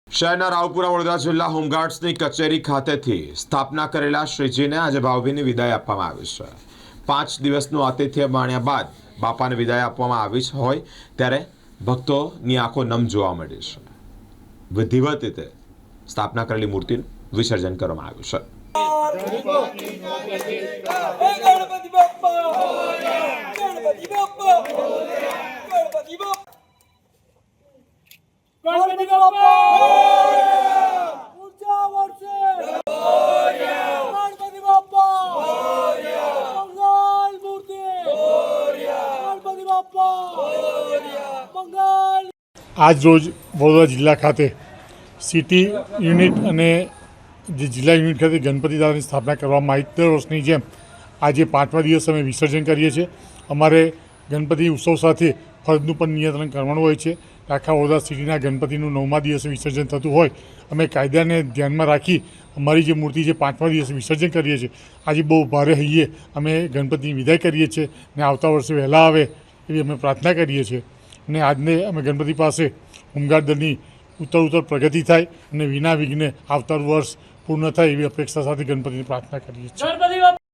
શહેરના રાવપુરા વડોદરા જિલ્લા હોમગાર્ડ્સની કચેરી ખાતેથી સ્થાપના કરેલા શ્રીજીને આજે ભાવભીની વિદાય આપવામાં આવી છે। 5 દિવસનું આતિથ્ય માણ્યા બાદ બાપાને વિદાય આપવામાં આવી હોય ત્યારે ભક્તોની આંખો નમ જોવા મળી છે। વિધિવત રીતે સ્થાપના કરેલી મૂર્તિનું વિસર્જન કરવામાં આવ્યું છે। આજ રોજ વડોદરા જિલ્લા ખાતે સિટી યુનિટ અને જે જિલ્લા યુનિટ ખાતે ગણપતિ દાદાની સ્થાપના કરવામાં આવી। દર વર્ષની જેમ આજે 5મા દિવસ અમે વિસર્જન કરીએ છીએ। અમારે ગણપતિ ઉત્સવ સાથે ફરજનું પણ નિયંત્રણ કરવાનું હોય છે। આખા વડોદરા સિટીના ગણપતિનું 9મા દિવસે વિસર્જન થતું હોય અમે કાયદાને ધ્યાનમાં રાખી અમારી જે મૂર્તિ છે 5મા દિવસે વિસર્જન કરીએ છીએ। આજે બહુ ભારે હૈયે અમે ગણપતિની વિદાય કરીએ છીએ ને આવતા વર્ષે વહેલા આવે એવી અમે પ્રાર્થના કરીએ છીએ ને આજને અમે ગણપતિ પાસે હોમગાર્ડ દળની ઉત્તર પ્રગતિ થાય અને વિના વિઘ્ને આવતા વર્ષ પૂર્ણ થાય એવી અપેક્ષા સાથે ગણપતિની પ્રાર્થના કરીએ છીએ।